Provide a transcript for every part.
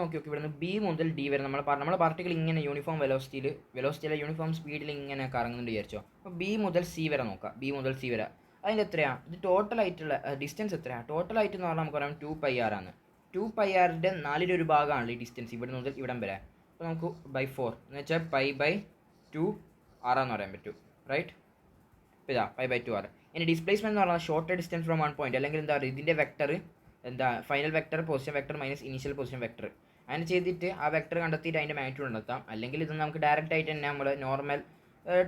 നോക്കി നോക്കി ഇവിടുന്ന് ബി മുതൽ ഡി വരെ നമ്മളെ പാർട്ടിക്കിൾ ഇങ്ങനെ യൂണിഫോം വെലോസിറ്റിയിലെ യൂണിഫോം സ്പീഡിൽ ഇങ്ങനെ കറങ്ങുന്നുണ്ട് വിചാരിച്ചോ. അപ്പോൾ ബി മുതൽ സി വരെ നോക്കാം. ബി മുതൽ സി വരെ അതിൻ്റെ എത്രയാണ്? ഇത് ടോട്ടൽ ആയിട്ടുള്ള ഡിസ്റ്റൻസ് എത്രയാണ്? ടോട്ടൽ ആയിട്ട് എന്ന് പറഞ്ഞാൽ നമുക്ക് പറയാം 2πr ആണ്. 2πrൻ്റെ 4ൽ1 ഭാഗമാണല്ലോ ഈ ഡിസ്റ്റൻസ് ഇവിടെ മുതൽ ഇവിടം വരെ. അപ്പോൾ നമുക്ക് by 4 എന്ന് വെച്ചാൽ π/2r എന്ന് പറയാൻ പറ്റും, റൈറ്റ്? ഇപ്പോൾ ഇതാ π/2r. ഇനി ഡിസ്പ്ലേസ്മെൻറ്റ് എന്ന് പറഞ്ഞാൽ ഷോർട്ട് ഡിസ്റ്റൻസ് ഫ്രം 1 പോയിന്റ്, അല്ലെങ്കിൽ എന്താ പറയുക, ഇതിൻ്റെ വെക്ടർ എന്താ final vector position vector minus initial position vector. അങ്ങനെ ചെയ്തിട്ട് ആ വെക്ടർ കണ്ടെത്തിയിട്ട് അതിൻ്റെ മാഗ്നിറ്റ്യൂഡ് കണ്ടെത്താം. അല്ലെങ്കിൽ ഇത് നമുക്ക് ഡയറക്റ്റ് ആയിട്ട് തന്നെ നമ്മൾ നോർമൽ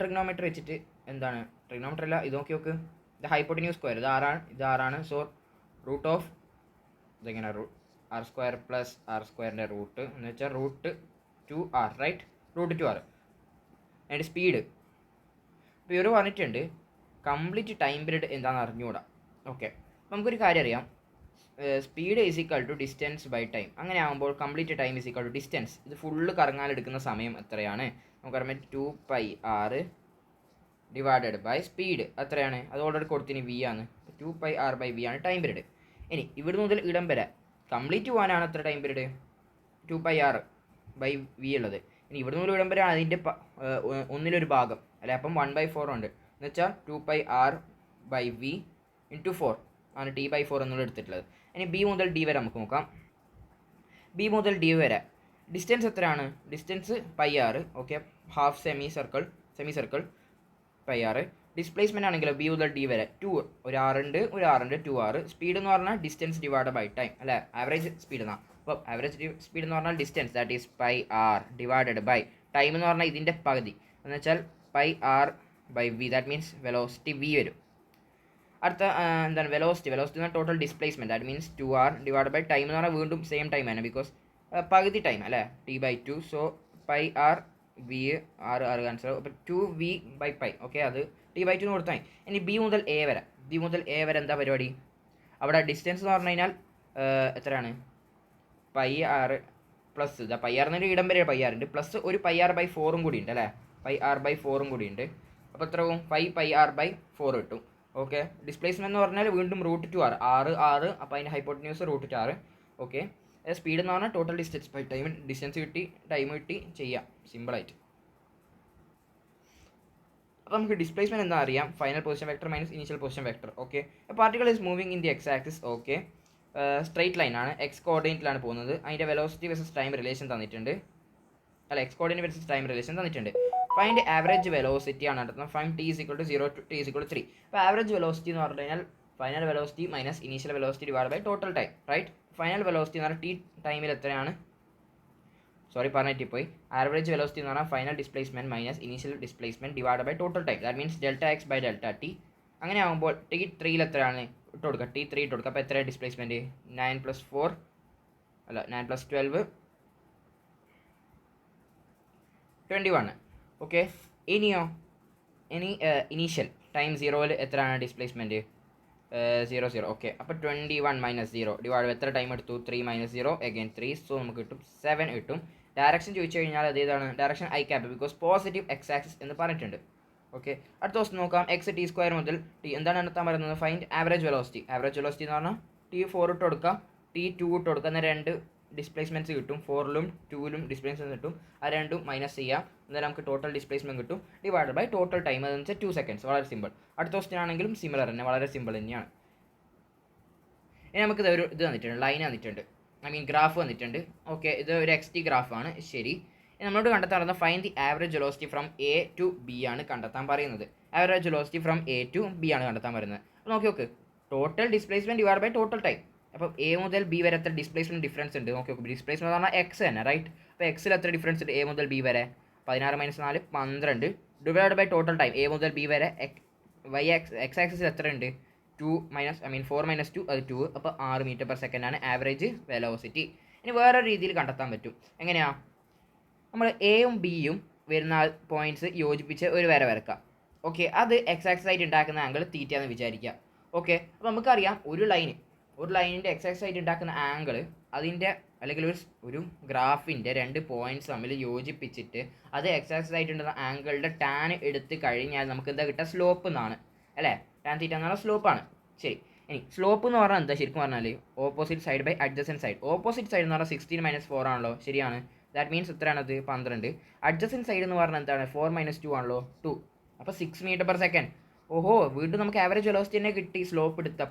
ട്രിഗ്നോമെട്രി വെച്ചിട്ട് എന്താണ് ട്രിഗ്നോമെട്രി അല്ല, ഇത് നോക്കി നോക്ക്, ഇത് ഹൈപ്പോട്ടിന്യൂസ് സ്ക്വയർ, ഇത് ആറാണ്. സോ റൂട്ട് ഓഫ് ഇതെങ്ങനെ r² പ്ലസ് r²ൻ്റെ റൂട്ട് എന്ന് വെച്ചാൽ √2r, റൈറ്റ്? √2r. അതിൻ്റെ സ്പീഡ് ഇപ്പോൾ ഇവർ പറഞ്ഞിട്ടുണ്ട് കംപ്ലീറ്റ് ടൈം പീരീഡ് എന്താണെന്ന് അറിഞ്ഞുകൂടാ. ഓക്കെ, നമുക്കൊരു കാര്യം അറിയാം, speed is equal to distance by time. അങ്ങനെ ആകുമ്പോൾ complete time is equal to distance. ഇത് ഫുള്ള് കറങ്ങാനെടുക്കുന്ന സമയം എത്രയാണ്? നമുക്കറിയാം 2πr ഡിവൈഡഡ് ബൈ സ്പീഡ് എത്രയാണ്? അത് ഓൾറെഡി കൊടുത്തിന് v ആണ്. 2πr/v ആണ് ടൈം പീരീഡ്. ഇനി ഇവിടെ മുതൽ ഇടം വരെ കംപ്ലീറ്റ് പോകാനാണ് എത്ര ടൈം പീരീഡ്? 2πr/v ഉള്ളത്. ഇനി ഇവിടെ മുതൽ ഇടം വരെയാണ് അതിൻ്റെ 1/1 ഭാഗം അല്ലെ? അപ്പം 1/4 ഉണ്ട് എന്ന് വെച്ചാൽ 2πr/v × 4 ആണ് t/4 എന്നുള്ള എടുത്തിട്ടുള്ളത്. ഇനി ബി മുതൽ ഡി വരെ നമുക്ക് നോക്കാം. ബി മുതൽ ഡി വരെ ഡിസ്റ്റൻസ് എത്രയാണ്? Distance πr. Okay, half semi circle πr. Displacement ആണെങ്കിലോ ബി മുതൽ ഡി വരെ 2, ഒരു r ഉണ്ട് 2r. സ്പീഡ് എന്ന് പറഞ്ഞാൽ ഡിസ്റ്റൻസ് ഡിവൈഡ് ബൈ ടൈം അല്ലേ? ആവറേജ് സ്പീഡ് എന്നാണ്. അപ്പോൾ ആവറേജ് സ്പീഡ് എന്ന് പറഞ്ഞാൽ distance, that is πr divided by time എന്ന് പറഞ്ഞാൽ ഇതിൻ്റെ പകുതി എന്ന് വെച്ചാൽ πr/v, that means velocity v വരും. അടുത്ത എന്താണ് വെലോസിറ്റി എന്നാൽ total displacement, that means 2r divide by time എന്ന് പറഞ്ഞാൽ വീണ്ടും സെയിം ടൈം ആണ്, ബിക്കോസ് പകുതി ടൈം അല്ലേ? t/2. So πr/v r cancel. അപ്പോൾ 2v/π. ഓക്കെ, അത് t/2 എന്ന് കൊടുത്താൽ. ഇനി ബി മുതൽ എ വരെ എന്താ പരിപാടി? അവിടെ ഡിസ്റ്റൻസ് എന്ന് പറഞ്ഞു കഴിഞ്ഞാൽ എത്രയാണ്? πr പ്ലസ് ഇതാ πr എന്നൊരു ഇടം വരെ πr ഉണ്ട്, പ്ലസ് ഒരു πr/4 കൂടി ഉണ്ട് അല്ലേ? πr/4 കൂടി ഉണ്ട്. അപ്പോൾ എത്ര ആവും? 5πr/4 കിട്ടും. ഓക്കെ, ഡിസ്പ്ലേസ്മെൻറ്റ് എന്ന് പറഞ്ഞാൽ വീണ്ടും √2r, r. അപ്പോൾ അതിൻ്റെ ഹൈപ്പോട്ടിന്യൂസ് √2r. ഓക്കെ, സ്പീഡ് എന്ന് പറഞ്ഞാൽ total distance by time, distance കിട്ടി ടൈം കിട്ടി ചെയ്യാം സിമ്പിളായിട്ട്. അപ്പോൾ നമുക്ക് ഡിസ്പ്ലേസ്മെൻറ്റ് എന്താ അറിയാം? Final position vector minus initial position vector. Okay, particle is moving in the X axis. Okay, straight line ആണ്, എക്സ് കോർഡിനേറ്റിലാണ് പോകുന്നത്. അതിൻ്റെ വെലോസിറ്റി വേഴ്സസ് ടൈം റിലേഷൻ തന്നിട്ടുണ്ട്, അല്ല X coordinate versus time relation തന്നിട്ടുണ്ട്. ഫൈൻഡ് ആവറേജ് വെലോസിറ്റി ആണ് നടത്തുന്നത്. Find t = 0 to t = 3. അപ്പോൾ ആവറേജ് വെലോസിറ്റി എന്ന് പറഞ്ഞു കഴിഞ്ഞാൽ final velocity minus initial velocity divide by total time, right? Final velocity എന്ന് പറഞ്ഞാൽ ടി ടൈമിൽ എത്രയാണ്? സോറി പറഞ്ഞിട്ട് പോയി. ആവറേജ് വെലോസിറ്റി എന്ന് പറഞ്ഞാൽ final displacement minus initial displacement divide by total time, that means Δx/Δt. അങ്ങനെ ആകുമ്പോൾ t3 എത്രയാണ് ഇട്ട് കൊടുക്കുക? t3 ഇട്ട് കൊടുക്കുക. അപ്പോൾ എത്രയാണ് ഡിസ്പ്ലേസ്മെൻറ്റ്? 9 + 4 അല്ല 9 + 12 21. ഓക്കെ, ഇനി ഇനീഷ്യൽ ടൈം 0ൽ എത്രയാണ് ഡിസ്പ്ലേസ്മെൻറ്റ്? 0. ഓക്കെ, അപ്പോൾ 21 - 0 ഡിവൈഡ് എത്ര ടൈം എടുത്തു? 3 - 0 അഗൈൻ 3. സോ നമുക്ക് കിട്ടും 7 കിട്ടും. ഡയറക്ഷൻ ചോദിച്ചു കഴിഞ്ഞാൽ അതേതാണ്? Direction i cap, because positive X axis എന്ന് പറഞ്ഞിട്ടുണ്ട്. ഓക്കെ, അടുത്ത ദിവസം നോക്കാം. എക്സ് t² മുതൽ t എന്താണ് കണ്ടെത്താൻ പറയുന്നത്? ഫൈൻഡ് ആവറേജ് വെലോസിറ്റി എന്ന് പറഞ്ഞാൽ t4 ഇട്ട് കൊടുക്കുക, t2 ഇട്ട് കൊടുക്കുക. എന്നാൽ 2 ഡിസ്പ്ലേസ്മെൻറ്റ്സ് കിട്ടും, 4ലും 2ലും ഡിസ്പ്ലേസ്മെൻറ്റ് കിട്ടും. ആ രണ്ടും മൈനസ് ചെയ്യാം, എന്നാലും നമുക്ക് ടോട്ടൽ ഡിസ്പ്ലേസ്മെൻറ്റ് കിട്ടും ഡിവൈഡ് ബൈ ടോട്ടൽ ടൈം, അതെന്ന് വെച്ചാൽ 2 seconds. വളരെ സിമ്പിൾ. അടുത്ത ക്വസ്റ്റ്യൻ ആണെങ്കിലും സിമിലർ തന്നെ, വളരെ സിമ്പിൾ തന്നെയാണ്. ഇനി നമുക്ക് ഇത് തന്നിട്ടുണ്ട്, ലൈൻ തന്നിട്ടുണ്ട്, ഗ്രാഫ് വന്നിട്ടുണ്ട്. ഓക്കെ, ഇത് ഒരു xt ഗ്രാഫാണ്. ശരി, നമ്മളോട് കണ്ടെത്താൻ പറയുന്നത് find the average velocity from A to B ആണ് കണ്ടെത്താൻ പറയുന്നത്. Average velocity from A to B ആണ് കണ്ടെത്താൻ പറയുന്നത്. അപ്പോൾ നോക്കി total displacement divide by total time. അപ്പോൾ A മുതൽ B വരെ എത്ര ഡിസ്പ്ലേസ്മെൻറ്റ് ഡിഫറൻസ് ഉണ്ട്? നോക്കി ഡിസ്പ്ലേസ്മെൻറ്റ് എന്ന് പറഞ്ഞാൽ എക്സ് തന്നെ, റൈറ്റ്? അപ്പോൾ എക്സിൽ എത്ര ഡിഫറൻസ് ഉണ്ട്? A മുതൽ B വരെ 16 - 4 12 divide by total time. A മുതൽ B വരെ എക്സ് ആക്സിസിൽ എത്ര ഉണ്ട്? 4 - 2 അത് 2. അപ്പോൾ 6 m/s ആണ് ആവറേജ് വെലോസിറ്റി. ഇനി വേറൊരു രീതിയിൽ കണ്ടെത്താൻ പറ്റും. എങ്ങനെയാണ്? നമ്മൾ എയും ബിയും വരുന്ന പോയിൻറ്റ്സ് യോജിപ്പിച്ച് ഒരു വര വരക്കാം. ഓക്കെ, അത് എക്സ് ആക്സിസ് ആയിട്ട് ഉണ്ടാക്കുന്ന ആംഗിൾ തീറ്റ എന്ന് വിചാരിക്കുക. ഓക്കെ, അപ്പോൾ നമുക്കറിയാം ഒരു ലൈനിൻ്റെ എക്സ് ആക്സിസ് ആയിട്ട് ഉണ്ടാക്കുന്ന ആംഗിൾ അതിൻ്റെ അല്ലെങ്കിൽ ഒരു ഗ്രാഫിൻ്റെ 2 പോയിൻറ്റ്സ് തമ്മിൽ യോജിപ്പിച്ചിട്ട് അത് എക്സ് ആക്സിസ് ആയിട്ടുണ്ടാകുന്ന ആംഗിളുടെ ടാൻ എടുത്ത് കഴിഞ്ഞാൽ നമുക്ക് എന്താ കിട്ടുക? സ്ലോപ്പ് എന്നാണ് അല്ലേ? ടാൻ തീറ്റ എന്നുള്ള സ്ലോപ്പാണ്. ശരി, ഇനി സ്ലോപ്പ് എന്ന് പറഞ്ഞാൽ എന്താ ശരിക്കും പറഞ്ഞാൽ opposite side by adjacent side. Opposite side എന്ന് പറഞ്ഞാൽ 16 - 4 ആണല്ലോ, ശരിയാണ്. ദാറ്റ് മീൻസ് എത്രയാണത് 12. അഡ്ജസൻറ്റ് സൈഡ് എന്ന് പറഞ്ഞാൽ എന്താണ് 4 - 2 ആണല്ലോ 2. അപ്പോൾ 6 മീറ്റർ/സെക്കൻഡ്. ഓഹോ, വീണ്ടും നമുക്ക് ആവറേജ് വെലോസിറ്റി തന്നെ കിട്ടി സ്ലോപ്പ് എടുത്ത.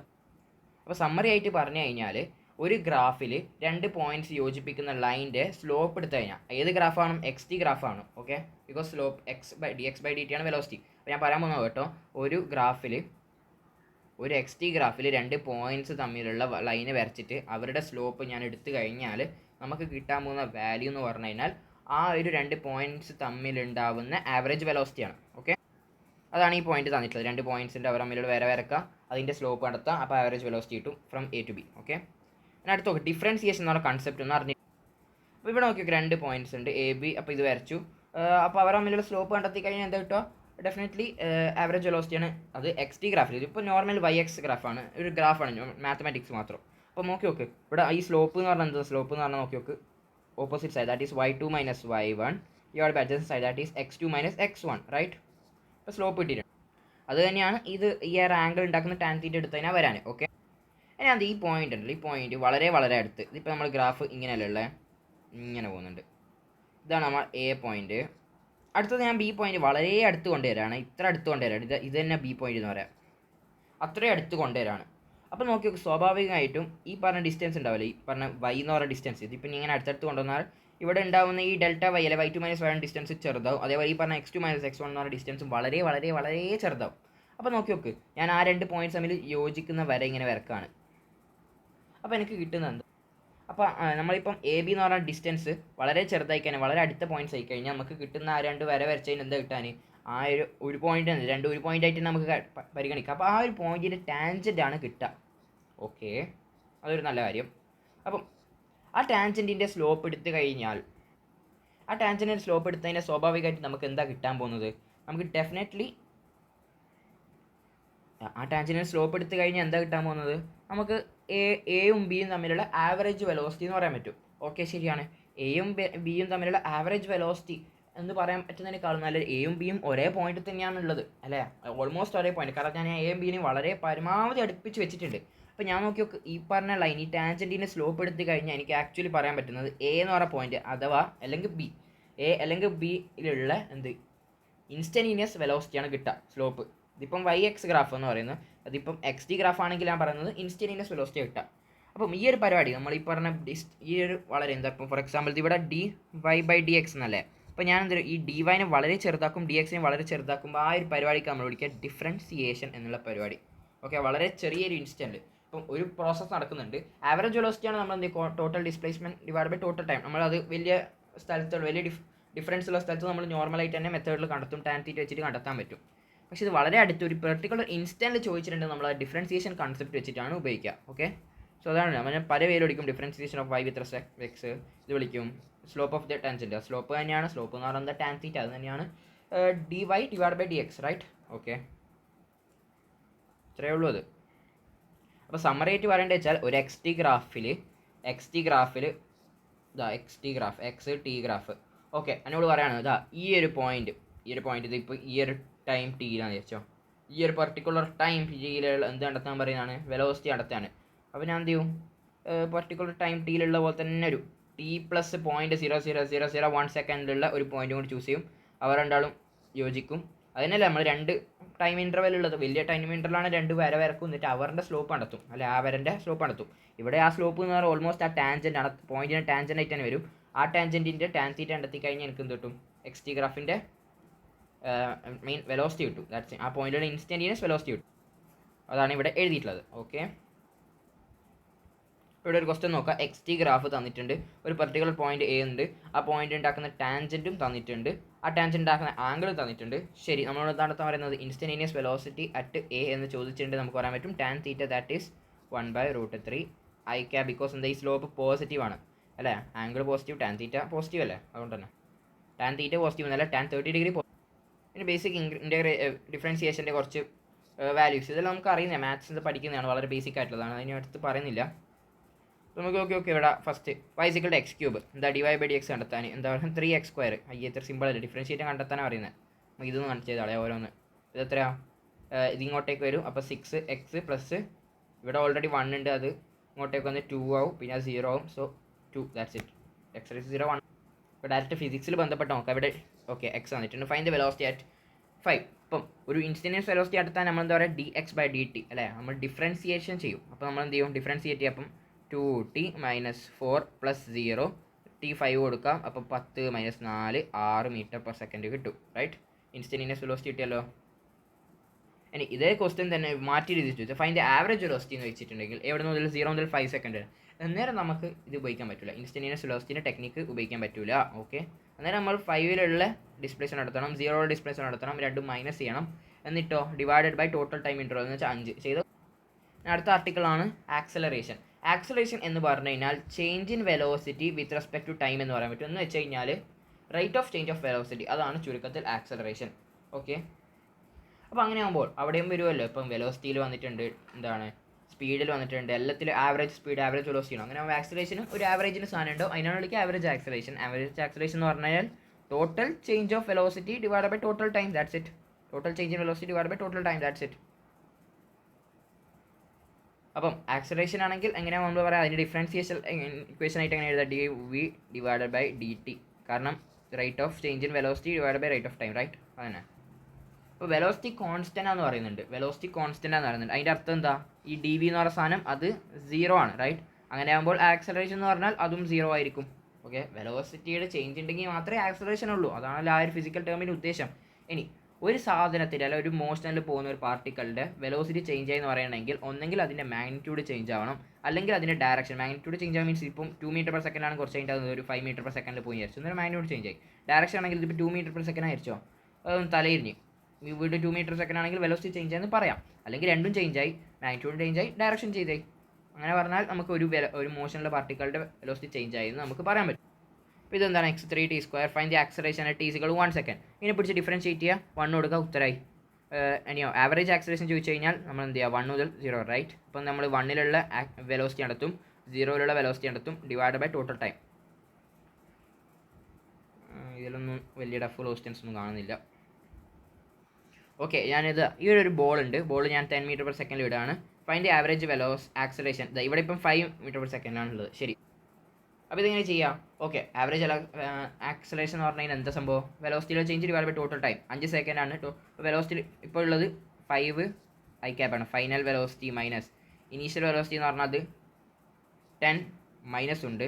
അപ്പോൾ സമ്മറി ആയിട്ട് പറഞ്ഞു കഴിഞ്ഞാൽ ഒരു ഗ്രാഫിൽ 2 പോയിന്റ്സ് യോജിപ്പിക്കുന്ന ലൈൻ്റെ സ്ലോപ്പ് എടുത്തു കഴിഞ്ഞാൽ ഏത് ഗ്രാഫാണ്? എക്സ് ടി ഗ്രാഫാണ്. ഓക്കെ, ബിക്കോസ് സ്ലോപ്പ് x/dx/dt ആണ് വെലോസിറ്റി. അപ്പോൾ ഞാൻ പറയാൻ പോകുന്നത് കേട്ടോ, ഒരു എക്സ് ടി ഗ്രാഫിൽ 2 പോയിന്റ്സ് തമ്മിലുള്ള ലൈന് വരച്ചിട്ട് അവരുടെ സ്ലോപ്പ് ഞാൻ എടുത്തു കഴിഞ്ഞാൽ നമുക്ക് കിട്ടാൻ പോകുന്ന വാല്യൂ എന്ന് പറഞ്ഞു കഴിഞ്ഞാൽ ആ ഒരു 2 പോയിന്റ്സ് തമ്മിലുണ്ടാവുന്ന ആവറേജ് വെലോസിറ്റിയാണ്. ഓക്കെ, അതാണ് ഈ പോയിന്റ് തന്നിട്ടുള്ളത്. 2 പോയിന്റ്സിൻ്റെ അവർ തമ്മിലുള്ള വരക്കുക, അതിൻ്റെ സ്ലോപ്പ് നടത്തുക, അപ്പോൾ ആവറേജ് വെലോസിറ്റി കിട്ടും from A to B. Okay, ഞാൻ അടുത്ത് നോക്കി ഡിഫറൻസിയേഷൻ എന്നുള്ള കൺസെപ്റ്റ് ഒന്ന് അറിഞ്ഞു. അപ്പോൾ ഇവിടെ നോക്കി 2 പോയിന്റ്സ് ഉണ്ട് എ ബി. അപ്പോൾ ഇത് വരച്ചു. അപ്പോൾ അവർ തമ്മിലുള്ള സ്ലോപ്പ് കണ്ടെത്തി കഴിഞ്ഞാൽ എന്താ കിട്ടുക? ഡെഫിനറ്റ്ലി ആവറേജ് വെലോസിറ്റിയാണ്. അത് എക്സ് ടി ഗ്രാഫിൽ. ഇതിപ്പോൾ നോർമൽ YX ഗ്രാഫാണ്, ഒരു ഗ്രാഫാണ്, മാത്തമാറ്റിക്സ് മാത്രം. അപ്പോൾ നോക്കി ഇവിടെ ഈ സ്ലോപ്പ് എന്ന് പറഞ്ഞാൽ എന്താ? സ്ലോപ്പ് എന്ന് പറഞ്ഞാൽ നോക്കി opposite side that is y2 - y1 divide by adjacent side that is x2 - x1, right? ഇപ്പോൾ സ്ലോപ്പ് കിട്ടിയിട്ടുണ്ട്. അത് തന്നെയാണ് ഈ ഒരു ആംഗിൾ ഉണ്ടാക്കുന്ന ടാൻ തീറ്റ എടുത്ത് കഴിഞ്ഞാൽ വരാൻ. ഓക്കെ, ഇനി അത് ഈ പോയിന്റ് ഉണ്ടല്ലോ, ഈ പോയിന്റ് വളരെ വളരെ അടുത്ത്. ഇതിപ്പോൾ നമ്മൾ ഗ്രാഫ് ഇങ്ങനെയല്ലേ ഉള്ളത്, ഇങ്ങനെ പോകുന്നുണ്ട്. ഇതാണ് നമ്മൾ എ പോയിന്റ്. അടുത്തത് ഞാൻ ബി പോയിന്റ് വളരെ അടുത്ത് കൊണ്ടുവരാണ്. ഇത്ര അടുത്ത് കൊണ്ടുവരാണ്. ഇത് തന്നെ ബി പോയിന്റ് എന്ന് പറയാം. അത്രയും അടുത്ത് കൊണ്ടുവരാണ്. അപ്പോൾ നോക്കി സ്വാഭാവികമായിട്ടും ഈ പറഞ്ഞ ഡിസ്റ്റൻസ് ഉണ്ടാവില്ലേ, ഈ പറഞ്ഞ y എന്ന് പറഞ്ഞ ഡിസ്റ്റൻസ്, ഇതിപ്പോൾ ഇങ്ങനെ അടുത്തടുത്ത് കൊണ്ടുവന്നാൽ ഇവിടെ ഉണ്ടാകുന്ന ഈ ഡെൽറ്റ y അല്ലെ y2 - y1 ഡിസ്റ്റൻസ് ചെറുതാവും. അതേപോലെ ഈ പറഞ്ഞ x2 - x1 എന്ന് പറഞ്ഞ ഡിസ്റ്റൻസും വളരെ വളരെ വളരെ ചെറുതാവും. അപ്പോൾ നോക്കി ഞാൻ ആ 2 പോയിന്റ്സ് തമ്മിൽ യോജിക്കുന്ന വര ഇങ്ങനെ വരക്കാണ്. അപ്പോൾ എനിക്ക് കിട്ടുന്നത് എന്താ? അപ്പോൾ നമ്മളിപ്പം എ ബി എന്ന് പറഞ്ഞ ഡിസ്റ്റൻസ് വളരെ ചെറുതായി കഴിഞ്ഞാൽ, വളരെ അടുത്ത പോയിന്റ്സ് ആയി കഴിഞ്ഞാൽ നമുക്ക് കിട്ടുന്ന ആ 2 വര വരച്ചതിന് എന്താ കിട്ടാൻ? ആ ഒരു പോയിന്റ് ആണ്, 2 ഒരു പോയിന്റ് ആയിട്ട് നമുക്ക് പരിഗണിക്കാം. അപ്പോൾ ആ ഒരു പോയിന്റിൻ്റെ ടാൻജൻ്റ് ആണ് കിട്ടുക. ഓക്കെ, അതൊരു നല്ല കാര്യം. അപ്പം ആ ടാൻജൻറ്റിൻ്റെ സ്ലോപ്പ് എടുത്തു കഴിഞ്ഞാൽ, ആ ടാൻജൻറ്റിൻ്റെ സ്ലോപ്പ് എടുത്തതിൻ്റെ സ്വാഭാവികമായിട്ട് നമുക്ക് എന്താ കിട്ടാൻ പോകുന്നത്? നമുക്ക് ഡെഫിനറ്റ്ലി ആ ടാൻജൻറ്റിൻ്റെ സ്ലോപ്പ് എടുത്തു കഴിഞ്ഞാൽ എന്താ കിട്ടാൻ പോകുന്നത്? നമുക്ക് എയും ബിയും തമ്മിലുള്ള ആവറേജ് വെലോസിറ്റി എന്ന് പറയാൻ പറ്റും. ഓക്കെ, ശരിയാണ്. എയും ബിയും തമ്മിലുള്ള ആവറേജ് വെലോസിറ്റി എന്ന് പറയാൻ പറ്റുന്നതിനേക്കാളും നല്ല എയും ബിയും ഒരേ പോയിന്റ് തന്നെയാണ് ഉള്ളത്, അല്ലേ? ഓൾമോസ്റ്റ് ഒരേ പോയിന്റ്. കാരണം ഞാൻ എയും ബിയും വളരെ പരമാവധി അടുപ്പിച്ച് വെച്ചിട്ടുണ്ട്. അപ്പോൾ ഞാൻ നോക്കി ഈ പറഞ്ഞ ലൈൻ, ഈ ടാൻജൻറ്റിൻ്റെ സ്ലോപ്പ് എടുത്തു കഴിഞ്ഞാൽ എനിക്ക് ആക്ച്വലി പറയാൻ പറ്റുന്നത് എ എന്ന് പറഞ്ഞ പോയിന്റ് അഥവാ അല്ലെങ്കിൽ ബി, എ അല്ലെങ്കിൽ ബിയിലുള്ള ഇൻസ്റ്റന്റീനിയസ് വെലോസിറ്റിയാണ് കിട്ടുക സ്ലോപ്പ്. ഇതിപ്പം YX ഗ്രാഫ് എന്ന് പറയുന്നത്, അതിപ്പം XD ഗ്രാഫ് ആണെങ്കിൽ ഞാൻ പറയുന്നത് ഇൻസ്റ്റന്റീനിയസ് വെലോസിറ്റി കിട്ടുക. അപ്പം ഈ ഒരു പരിപാടി നമ്മൾ ഈ പറഞ്ഞ ഈ ഒരു വളരെ എന്താ, ഇപ്പം ഫോർ എക്സാമ്പിൾ ഇവിടെ dy/dx എന്നല്ലേ. അപ്പോൾ ഞാൻ എന്താ ഈ dy-നെ വളരെ ചെറുതാക്കും, dx-നെ വളരെ ചെറുതാക്കുമ്പോൾ ആ ഒരു പരിപാടിക്ക് നമ്മൾ വിളിക്കുക ഡിഫറൻസിയേഷൻ എന്നുള്ള പരിപാടി. ഓക്കെ, വളരെ ചെറിയൊരു ഇൻസ്റ്റൻറ്റ്. ഇപ്പം ഒരു പ്രോസസ്സ് നടക്കുന്നുണ്ട്. ആവറേജ് വെലോസിറ്റിയാണ് നമ്മൾ എന്ത് total displacement divide by total time. നമ്മളത് വലിയ സ്ഥലത്ത് വലിയ ഡിഫറൻസ് ഉള്ള സ്ഥലത്ത് നമ്മൾ നോർമലായിട്ട് തന്നെ മെത്തേഡിൽ കണ്ടെത്തും, ടാൻ തീറ്റ വെച്ചിട്ട് കണ്ടെത്താൻ പറ്റും. പക്ഷേ ഇത് വളരെ അടുത്ത് ഒരു പെർട്ടിക്കുലർ ഇൻസ്റ്റൻറ്റിൽ ചോദിച്ചിട്ടുണ്ടെങ്കിൽ നമ്മൾ ആ ഡിഫറൻസിയേഷൻ കൺസെപ്റ്റ് വെച്ചിട്ടാണ് ഉപയോഗിക്കുക. ഓക്കെ, സോ അതാണ് നമ്മൾ പല പേര് വിളിക്കും. Differentiation of y with respect x ഇത് വിളിക്കും. Slope of the tangent, slope തന്നെയാണ്. സ്ലോപ്പ് എന്ന് പറയുന്നത് ടാൻ തീറ്റ, അത് തന്നെയാണ് dy/dx, റൈറ്റ്? ഓക്കെ, ഇത്രയേ ഉള്ളൂ അത്. അപ്പോൾ സമ്മറി ആയിട്ട് പറയേണ്ടത് വെച്ചാൽ ഒരു X T graph X T graph. Okay, എന്നോട് പറയുകയാണ് ഇതാ ഈ ഒരു പോയിന്റ് ഇത് ഇപ്പോൾ ഈ ഒരു ടൈം ടിയിലാണെന്ന് വെച്ചോ. ഈ ഒരു പെർട്ടിക്കുലർ ടൈം ടിയിലുള്ള എന്ത് കണ്ടെത്താൻ പറയുന്നതാണ്? വെലോസിറ്റി കണ്ടെത്താണ്. അപ്പോൾ ഞാൻ എന്ത് ചെയ്യും? പെർട്ടിക്കുലർ ടൈം ടിയിലുള്ള പോലെ തന്നെ ഒരു t+0.00001 സെക്കൻഡിലുള്ള ഒരു പോയിന്റ് കൂടി ചൂസ് ചെയ്യും. അവർ രണ്ടാളും യോജിക്കും. അതിനല്ല നമ്മൾ 2 ടൈം ഇൻ്റർവെൽ ഉള്ളത്. വലിയ ടൈം ഇൻ്റർവെല്ലാണ് 2 വര വരക്കും, എന്നിട്ട് അവരുടെ സ്ലോപ്പ് കണ്ടെത്തും, അല്ലെ ആ വരൻ്റെ സ്ലോപ്പ് കണ്ടെത്തും. ഇവിടെ ആ സ്ലോപ്പ് എന്ന് പറഞ്ഞാൽ ഓൾമോസ്റ്റ് ആ ടാൻജൻ്റ് ആണ്, പോയിന്റിന് ടാൻജൻ്റ് ആയിട്ട് തന്നെ വരും. ആ ടാൻജൻറ്റിൻ്റെ ടാൻ തീറ്റ കണ്ടെത്തി കഴിഞ്ഞാൽ എനിക്ക് എന്ത് കിട്ടും? എക്സ് ടി ഗ്രാഫിൻ്റെ മെയിൻ വെലോസിറ്റി കിട്ടും. ദാറ്റ്സ് ആ പോയിന്റിലെ ഇൻസ്റ്റന്റീനിയസ് വെലോസിറ്റി കിട്ടും. അതാണ് ഇവിടെ എഴുതിയിട്ടുള്ളത്. ഓക്കെ, ഇവിടെ ഒരു ക്വസ്റ്റ്യൻ നോക്കാം. എക്സ് ടി ഗ്രാഫ് തന്നിട്ടുണ്ട്, ഒരു പെർട്ടിക്കുലർ പോയിന്റ് എ ഉണ്ട്, ആ പോയിന്റ് ഉണ്ടാക്കുന്ന ടാൻജൻറ്റും തന്നിട്ടുണ്ട്, ആ ടാൻജൻറ്റ് ഉണ്ടാക്കുന്ന ആംഗിളും തന്നിട്ടുണ്ട്. ശരി, നമ്മളോട് നടത്താൻ പറയുന്നത് ഇൻസ്റ്റന്റീനിയസ് വെലോസിറ്റി അറ്റ് എ എന്ന് ചോദിച്ചിട്ടുണ്ട്. നമുക്ക് പറയാൻ പറ്റും tan theta that is 1/√3 i cap, because എന്താ ഈ സ്ലോപ്പ് പോസിറ്റീവ് ആണ്, അല്ലേ? Angle positive, tan theta positive അല്ലേ? അതുകൊണ്ട് തന്നെ ടാൻ തീറ്റ പോസിറ്റീവ് എന്നല്ല, ടാൻ 30 ഡിഗ്രി. പിന്നെ ബേസിക് ഡിഫറൻസിയേഷൻ്റെ കുറച്ച് വാല്യൂസ് ഇതെല്ലാം നമുക്ക് അറിയുന്നത്, മാത്സിൻ്റെ പഠിക്കുന്നതാണ്, വളരെ ബേസിക് ആയിട്ടുള്ളതാണ്, അതിന് അടുത്ത് പറയുന്നില്ല. നമുക്ക് ഓക്കെ ഇവിടെ ഫസ്റ്റ് y=x³ എന്താ dy/dx കണ്ടെത്താൻ എന്താ പറയുക 3x². ഇത്ര സിമ്പിൾ അല്ലേ? ഡിഫറൻഷിയേറ്റ് കണ്ടെത്താനാണ് പറയുന്നത്. നമുക്ക് ഇതൊന്ന് കണ്ടു ചെയ്താളെ ഓരോന്ന്. ഇത് എത്രയാണ്? ഇതിങ്ങോട്ടേക്ക് വരും. അപ്പോൾ 6x + ഇവിടെ ഓൾറെഡി 1 ഉണ്ട്, അത് ഇങ്ങോട്ടേക്ക് വന്ന് 2 ആവും, പിന്നെ അത് 0 ആവും. So 2 that's it. X raise 0 1. ഇപ്പോൾ ഡയറക്റ്റ് ഫിസിക്സിൽ ബന്ധപ്പെട്ട് നോക്കാം. ഇവിടെ ഓക്കെ എക്സ് വന്നിട്ടുണ്ട്. Find the velocity at 5. ഇപ്പം ഒരു ഇൻസ്റ്റൻറ്റേനിയസ് വെലോസിറ്റി അടുത്താൽ നമ്മൾ എന്താ പറയുക, dx/dt അല്ലേ, നമ്മൾ ഡിഫറൻസിയേഷൻ ചെയ്യും. അപ്പോൾ നമ്മൾ എന്ത് ചെയ്യും, ഡിഫറൻസിയേറ്റ് ചെയ്യും. അപ്പം 2t - 4 + 0 t 5 കൊടുക്കാം. അപ്പം 10 - 4 6 m/s കിട്ടും. റൈറ്റ്, ഇൻസ്റ്റൻറ്റേനിയസ് വെലോസിറ്റി കിട്ടിയല്ലോ. ഇനി ഇതേ ക്വസ്റ്റ്യൻ തന്നെ മാറ്റി രീതിയിൽ ചോദിച്ചാൽ ഫൈൻഡ് ആവറേജ് വെലോസിറ്റി എന്ന് വെച്ചിട്ടുണ്ടെങ്കിൽ എവിടെ മുതൽ 0 മുതൽ 5 സെക്കൻഡ് അന്നേരം നമുക്ക് ഇത് ഉപയോഗിക്കാൻ പറ്റില്ല. ഇൻസ്റ്റൻറ്റേനിയസ് വെലോസിറ്റിൻ്റെ ടെക്നിക്ക് ഉപയോഗിക്കാൻ പറ്റില്ല. ഓക്കെ, അന്നേരം നമ്മൾ 5-ലുള്ള ഡിസ്പ്ലേസ്മെൻറ്റ് നടത്തണം, 0 ഡിസ്പ്ലേസ്മെൻറ്റ് നടത്തണം, രണ്ടും മൈനസ് ചെയ്യണം. എന്നിട്ടോ divided by total time interval എന്ന് വെച്ചാൽ 5 ചെയ്ത്. അടുത്ത ആർട്ടിക്കിളാണ് ആക്സലറേഷൻ. ആക്സലറേഷൻ എന്ന് പറഞ്ഞു കഴിഞ്ഞാൽ change in velocity with respect to time എന്ന് പറയാൻ പറ്റും. എന്ന് വെച്ച് കഴിഞ്ഞാൽ rate of change of velocity, അതാണ് ചുരുക്കത്തിൽ ആക്സലറേഷൻ. ഓക്കെ, അപ്പോൾ അങ്ങനെ ആകുമ്പോൾ അവിടെയും വരുമല്ലോ. ഇപ്പം വെലോസിറ്റിയിൽ വന്നിട്ടുണ്ട്, എന്താണ് സ്പീഡിൽ വന്നിട്ടുണ്ട്, എല്ലാത്തിലും ആവറേജ് സ്പീഡ് ആവറേജ് വെലോസിറ്റി ആണ്. അങ്ങനെ ആക്സലേഷനും ഒരു ആവറേജിന് സാധനം ഉണ്ടോ, അതിനാണ് വിളിക്കുക ആവറേജ് ആക്സലേഷൻ. ആവറേജ് ആക്സലേഷൻ എന്ന് പറഞ്ഞാൽ total change of velocity divide by total time, that's it. Total change in velocity divide by total time, that's it. അപ്പം ആക്സലേഷൻ ആണെങ്കിൽ എങ്ങനെയാണ് നമ്മൾ പറയുക, അതിൻ്റെ ഡിഫറൻസിയേഷൻ ഇക്വേഷൻ ആയിട്ട് എങ്ങനെ എഴുതാം, dv/dt. കാരണം rate of change in velocity divide by rate of time, right. അതന്നെ. അപ്പോൾ വെലോസിറ്റി കോൺസ്റ്റൻ്റ് എന്ന് പറയുന്നുണ്ട്. വെലോസിറ്റി കോൺസ്റ്റൻ്റ് എന്ന് പറയുന്നുണ്ട്. അതിൻ്റെ അർത്ഥം എന്താ, ഈ ഡി വി എന്ന് പറയുന്ന സാധനം അത് 0 ആണ്, റൈറ്റ്. അങ്ങനെ ആകുമ്പോൾ ആക്സലറേഷൻ എന്ന് പറഞ്ഞാൽ അതും 0 ആയിരിക്കും. ഓക്കെ, വെലോസിറ്റിയുടെ ചേഞ്ച് ഉണ്ടെങ്കിൽ മാത്രമേ ആക്സലറേഷൻ ഉള്ളൂ. അതാണല്ലോ ആ ഒരു ഫിസിക്കൽ ടേമിൻ്റെ ഉദ്ദേശം. ഇനി ഒരു സാധനത്തിൽ അല്ല ഒരു മോഷനിൽ പോകുന്ന ഒരു പാർട്ടിക്കളുടെ വെലോസിറ്റി ചേഞ്ച് ആയി എന്ന് പറയണമെങ്കിൽ ഒന്നെങ്കിൽ അതിൻ്റെ മാഗ്നിറ്റ്യൂഡ് ചേഞ്ച് ആവണം, അല്ലെങ്കിൽ അതിൻ്റെ ഡയറക്ഷൻ. മാഗ്നിറ്റ്യൂഡ് ചേഞ്ച് ആവും മീൻസ് ഇപ്പം 2 m/s ആണ് കുറച്ച് കഴിഞ്ഞിട്ട് അത് ഒരു 5 m/s പോയി വിചാരിച്ചു, എന്നൊരു മാഗ്നിറ്റ്യൂഡ് ചേഞ്ച് ആയി. ഡയറക്ഷൻ ആണെങ്കിൽ ഇതിപ്പോൾ 2 m/s ആയിരിച്ചോ, അതൊന്ന് തലയിരിഞ്ഞ്. വീണ്ടും 2 m/s ആണെങ്കിൽ വെലോസിറ്റി ചേഞ്ച് ആയെന്ന് പറയാം. അല്ലെങ്കിൽ രണ്ടും ചേഞ്ച് ആയി, മാഗ്നിറ്റ്യൂഡ് ചേഞ്ച് ആയി, ഡയറക്ഷൻ ചേഞ്ച് ആയി. അങ്ങനെ പറഞ്ഞാൽ നമുക്ക് ഒരു മോഷനിലെ പാർട്ടിക്കളുടെ വെലോസിറ്റി ചേഞ്ച് ആയി എന്ന് നമുക്ക് പറയാൻ പറ്റും. അപ്പോൾ ഇതെന്താണ്, x3t². Find the acceleration at t = 1 second. ഇതിനെ പിടിച്ച് ഡിഫറൻഷിയേറ്റ് ചെയ്യുക, 1 കൊടുക്കുക, ഉത്തരമായി. ഇനിയോ ആവറേജ് ആക്സലറേഷൻ ചോദിച്ചു കഴിഞ്ഞാൽ നമ്മൾ എന്ത് ചെയ്യുക, 1 മുതൽ 0, റൈറ്റ്. അപ്പം നമ്മൾ 1-ലുള്ള വെലോസിറ്റി നടത്തും, 0-ലുള്ള വെലോസിറ്റി നടത്തും, ഡിവൈഡ് ബൈ ടോട്ടൽ ടൈം. ഇതിലൊന്നും വലിയ ടഫ് ക്വസ്റ്റ്യൻസ് ഒന്നും കാണുന്നില്ല. ഓക്കെ, ഞാനിത് ഈ ഒരു ബോൾ ഉണ്ട്, ബോൾ ഞാൻ 10 m/s ഇടാണ്. Find average acceleration. ഇവിടെ ഇപ്പം 5 m/s ആണുള്ളത്, ശരി. അപ്പോൾ ഇതെങ്ങനെ ചെയ്യാം, ഓക്കെ. ആവറേജ് ആക്സലറേഷൻ എന്ന് പറഞ്ഞു കഴിഞ്ഞാൽ എന്താ സംഭവം, വെലോസിറ്റിയിലെ change divide by total time. 5 second ആണ് വെലോസിറ്റി ഇപ്പോൾ ഉള്ളത്. 5 i cap ആണ്, final velocity minus initial velocity എന്ന് പറഞ്ഞാൽ അത് 10 മൈനസ് ഉണ്ട്,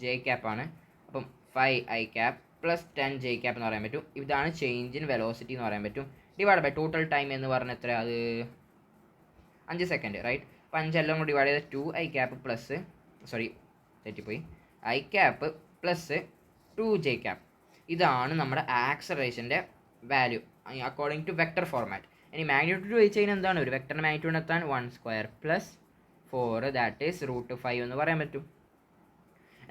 j cap ആണ്. അപ്പം 5 i cap + 10 j cap എന്ന് പറയാൻ പറ്റും. ഇതാണ് ചേഞ്ച് ഇൻ വെലോസിറ്റി എന്ന് പറയാൻ പറ്റും. ഡിവൈഡ് ബൈ ടോട്ടൽ ടൈം എന്ന് പറഞ്ഞാൽ എത്ര, അത് 5 സെക്കൻഡ്, റൈറ്റ്. അപ്പോൾ 5 എല്ലാം കൂടി ഡിവൈഡ് ചെയ്ത് 2 i cap പ്ലസ്, സോറി തെറ്റിപ്പോയി, i cap plus 2 j cap. ഇതാണ് നമ്മുടെ ആക്സലറേഷൻ്റെ value according to vector format. ഇനി മാഗ്നിറ്റ്യൂഡ് ചോദിച്ചു കഴിഞ്ഞാൽ എന്താണ്, ഒരു വെക്ടറിൻ്റെ മാഗ്നിറ്റ്യൂഡ് എത്താൻ 1² + 4 ദാറ്റ് ഈസ് √5 എന്ന് പറയാൻ പറ്റും.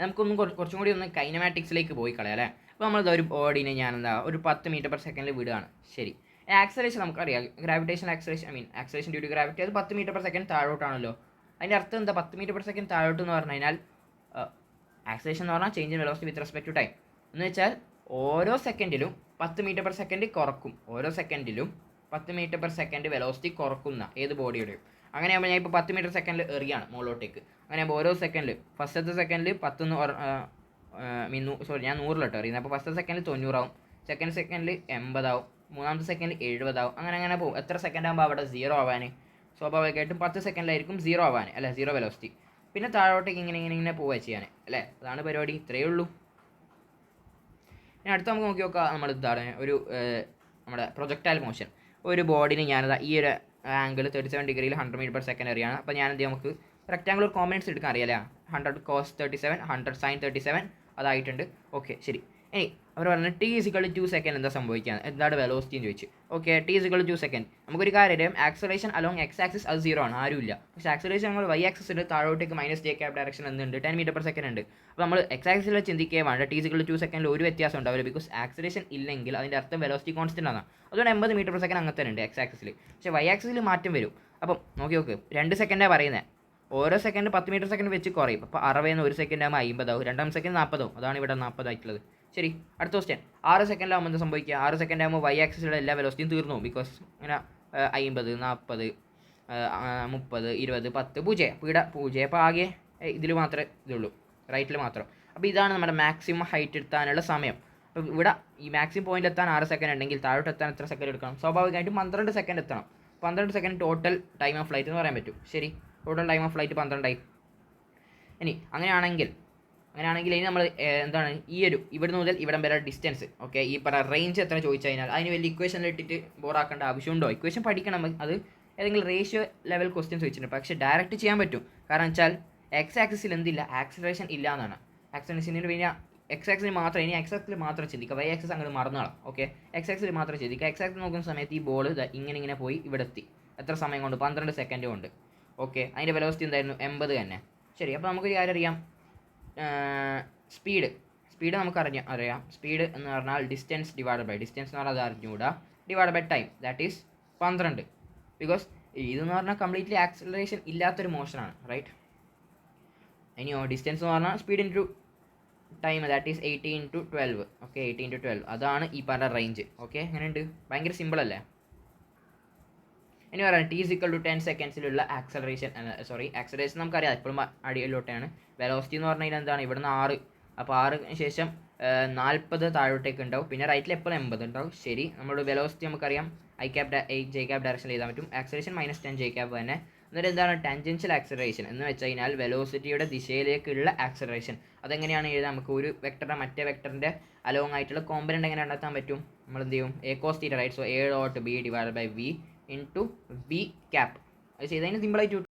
നമുക്കൊന്നും കുറച്ചും കൂടി ഒന്ന് കൈനമാറ്റിക്സിലേക്ക് പോയി കളയാം അല്ലേ. അപ്പോൾ നമ്മൾ ഒരു ബോഡീനെ ഞാൻ ഒരു 10 m/s വിടുകയാണ്, ശരി. ആക്സലറേഷൻ നമുക്കറിയാം, gravitation acceleration, acceleration due to gravity, അത് 10 m/s താഴോട്ടാണല്ലോ. അതിൻ്റെ അർത്ഥം എന്താ, 10 m/s താഴോട്ട് എന്ന് പറഞ്ഞു കഴിഞ്ഞാൽ ആക്സലറേഷൻ എന്ന് പറഞ്ഞാൽ change in velocity with respect to time. എന്ന് വെച്ചാൽ ഓരോ സെക്കൻഡിലും 10 m/s കുറക്കും, ഓരോ സെക്കൻഡിലും 10 m/s വെലോസിറ്റി കുറക്കുന്ന ഏത് ബോഡിയുടെയും. അങ്ങനെയാകുമ്പോൾ ഞാൻ ഇപ്പോൾ 10 m/s എറിയാണ് മുകളിലോട്ടേക്ക്. അങ്ങനെയാകുമ്പോൾ ഓരോ സെക്കൻഡിൽ ഫസ്റ്റത്തെ സെക്കൻഡിൽ 10 ഞാൻ 100 എറിയുന്നത്. അപ്പോൾ ഫസ്റ്റ് സെക്കൻഡിൽ 90 ആവും, സെക്കൻഡ് സെക്കൻഡിൽ 80 ആവും, മൂന്നാമത്തെ സെക്കൻഡിൽ 70 ആവും. അങ്ങനെ പോകും. എത്ര സെക്കൻഡ് ആകുമ്പോൾ അവിടെ 0 ആവാൻ സ്വാഭാവികമായിട്ടും 10 സെക്കൻഡിലായിരിക്കും 0 ആവാൻ, അല്ലേ, 0 വെലോസിറ്റി. പിന്നെ താഴോട്ടേക്ക് ഇങ്ങനെ പോവുക ചെയ്യാൻ, അല്ലേ. അതാണ് പരിപാടി, ഇത്രയേ ഉള്ളൂ. ഇനി അടുത്ത് നമുക്ക് നോക്കി നോക്കാം, നമ്മൾ ഇതാണ് നമ്മുടെ പ്രൊജക്ടൈൽ മോഷൻ. ഒരു ബോഡിന് ഞാനത് ഈ ഒരു ആംഗിൾ 37 ഡിഗ്രിയിൽ 100 m/s എറിയാണ്. അപ്പോൾ ഞാൻ എന്ത് നമുക്ക് റെക്ടാങ്കുലർ കോമ്പണൻസ് എടുക്കാൻ അറിയാമല്ലേ, 100 cos 37, 100 sin 37 അതായിട്ടുണ്ട്. ഓക്കെ, ശരി. ഇനി അവർ പറഞ്ഞത് t = 2 സെക്കൻഡ് എന്താ സംഭവിക്കുകയാണ്, എന്താണ് വെലോസിറ്റി എന്ന് ചോദിച്ചു. Okay, t = 2 second. നമുക്കൊരു കാര്യം അറിയാം, ആക്സലറേഷൻ അലോങ് x ആക്സിസ് അത് 0 ആണ്, ആരുമില്ല. പക്ഷേ ആക്സലറേഷൻ നമ്മൾ y ആക്സിസിൽ താഴോട്ടേക്ക് -j cap ഡയറക്ഷൻ എന്നുണ്ട്, 10 m/s ഉണ്ട്. അപ്പോൾ നമ്മൾ x ആക്സിസിൽ ചിന്തിക്കുക വേണ്ട, t = 2 സെക്കൻഡിൽ ഒരു വ്യത്യാസം ഉണ്ടാവില്ല. ബിക്കോസ് ആക്സലറേഷൻ ഇല്ലെങ്കിൽ അതിൻ്റെ അർത്ഥം വെലോസിറ്റി കോൺസ്റ്റൻ്റ് ആണ്. അതുകൊണ്ട് 80 m/s അങ്ങനെ തന്നെ ഉണ്ട് x ആക്സിസിൽ. പക്ഷേ y ആക്സിസിൽ മാറ്റം വരും. അപ്പം നോക്കി 2 സെക്കൻഡാണ് പറയുന്നത്. ഓരോ സെക്കൻഡ് 10 m/s വെച്ച് കുറയും. അപ്പോൾ 60 1 സെക്കൻഡ് ആകുമ്പോൾ 50 ആവും, രണ്ടാം സെക്കൻഡ് 40 ആവും. അതാണ് ഇവിടെ 40 ആയിട്ടുള്ളത്. ശരി, അടുത്ത ക്വസ്റ്റ്യൻ. 6 സെക്കൻഡിലാകുമ്പോൾ എന്താ സംഭവിക്കുക, 6 സെക്കൻഡ് ആകുമ്പോൾ y ആക്സിസിലുള്ള എല്ലാ വെലോസിറ്റിയും തീർന്നു. ബിക്കോസ് അങ്ങനെ 50 40 30 20 10 0 അപ്പോൾ ഇവിടെ 0 അപ്പോൾ ആകെ ഇതിൽ മാത്രമേ ഇതുള്ളൂ, റൈറ്റിൽ മാത്രം. അപ്പോൾ ഇതാണ് നമ്മുടെ മാക്സിമം ഹൈറ്റ് എത്താനുള്ള സമയം. അപ്പോൾ ഇവിടെ ഈ മാക്സിമം പോയിന്റ് എത്താൻ 6 സെക്കൻഡ് ഉണ്ടെങ്കിൽ താഴോട്ട് എത്താൻ എത്ര സെക്കൻഡ് എടുക്കണം? സ്വാഭാവികമായിട്ടും 12 സെക്കൻഡ് എത്തണം. 12 second total time of flight എന്ന് പറയാൻ പറ്റും. ശരി, ടോട്ടൽ ടൈം ഓഫ് ഫ്ലൈറ്റ് 12 ആയി. ഇനി അങ്ങനെയാണെങ്കിൽ ഇനി നമ്മൾ എന്താണ് ഈ ഒരു ഇവിടുന്ന് മുതൽ ഇവിടം വരെ ഡിസ്റ്റൻസ്, ഓക്കെ, ഈ പറഞ്ഞ റേഞ്ച് എത്ര ചോദിച്ചു കഴിഞ്ഞാൽ അതിന് വലിയ ഇക്വേഷനിൽ ഇട്ടിട്ട് ബോറാക്കേണ്ട ആവശ്യമുണ്ടോ? ഇക്വേഷൻ പഠിക്കണം, അത് ഏതെങ്കിലും റേഷ്യോ ലെവൽ ക്വസ്റ്റ്യൻസ് ചോദിച്ചിട്ടുണ്ട്. പക്ഷേ ഡയറക്റ്റ് ചെയ്യാൻ പറ്റും. കാരണം വെച്ചാൽ എക്സ് ആക്സിസിൽ എന്തില്ല, ആക്സിലറേഷൻ ഇല്ല എന്നാണ്. ആക്സിലറേഷന് പിന്നെ എക്സ് ആക്സിൽ മാത്രം, ഇനി എക്സ് ആക്സിൽ മാത്രം ചിന്തിക്കുക, വൈ ആക്സിസ് അങ്ങോട്ട് മറന്നോളാം. ഓക്കെ, എക്സ് ആക്സിൽ മാത്രം ചിന്തിക്കുക. എക്സ് ആക്സിൽ നോക്കുന്ന സമയത്ത് ഈ ബോൾ ഇങ്ങനെ പോയി ഇവിടെ എത്തി. എത്ര സമയം കൊണ്ട്? 12 സെക്കൻഡ് കൊണ്ട്. ഓക്കെ, അതിൻ്റെ വെലോസിറ്റി എന്തായിരുന്നു? 80 തന്നെ. ശരി, അപ്പോൾ നമുക്കൊരു കാര്യം അറിയാം, സ്പീഡ് നമുക്ക് അറിയാം. സ്പീഡ് എന്ന് പറഞ്ഞാൽ ഡിസ്റ്റൻസ് ഡിവൈഡ് ബൈ ഡിസ്റ്റൻസ് എന്ന് പറഞ്ഞാൽ അത് അറിഞ്ഞുകൂടാ, divide by time, that is 12. Because ഇതെന്ന് പറഞ്ഞാൽ കംപ്ലീറ്റ്ലി ആക്സിലറേഷൻ ഇല്ലാത്തൊരു മോഷനാണ്, റൈറ്റ്? ഇനിയോ ഡിസ്റ്റൻസ് എന്ന് പറഞ്ഞാൽ speed into time, that is 80 × 12. Okay, 80 × 12 അതാണ് ഈ പറഞ്ഞ റേഞ്ച്. ഓക്കെ, എങ്ങനെയുണ്ട്? ഭയങ്കര സിമ്പിൾ അല്ലേ? ഇനി പറയാം t = 10 സെക്കൻഡ്സിലുള്ള ആക്സലറേഷൻ നമുക്കറിയാം, എപ്പോഴും അടിയിലോട്ടാണ്. വെലോസിറ്റി എന്ന് പറഞ്ഞാൽ എന്താണ്? ഇവിടുന്ന് 6, അപ്പോൾ 6ന് ശേഷം 40 താഴോട്ടേക്ക് ഉണ്ടാവും. പിന്നെ റൈറ്റിൽ എപ്പോഴും 80 ഉണ്ടാവും. ശരി, നമ്മുടെ വെലോസിറ്റി നമുക്കറിയാം j cap ഡയറക്ഷനിൽ എഴുതാൻ പറ്റും. ആക്സലറേഷൻ -10 j cap തന്നെ. എന്നിട്ട് എന്താണ് ടാൻജൻഷ്യൽ ആക്സലറേഷൻ എന്ന് വെച്ച് കഴിഞ്ഞാൽ വെലോസിറ്റിയുടെ ദിശയിലേക്കുള്ള ആക്സലറേഷൻ. അതെങ്ങനെയാണ് എഴുതാൻ? നമുക്ക് ഒരു വെക്ടറിൻ്റെ മറ്റേ വെക്ടറിൻ്റെ അലോങ് ആയിട്ടുള്ള കോമ്പനൻ്റ് എങ്ങനെ കണ്ടെത്താൻ പറ്റും? നമ്മൾ എന്ത് ചെയ്യും? a cos θ, right? So a dot b / v into b cap. അത് ചെയ്തതിന് സിമ്പിളായിട്ട്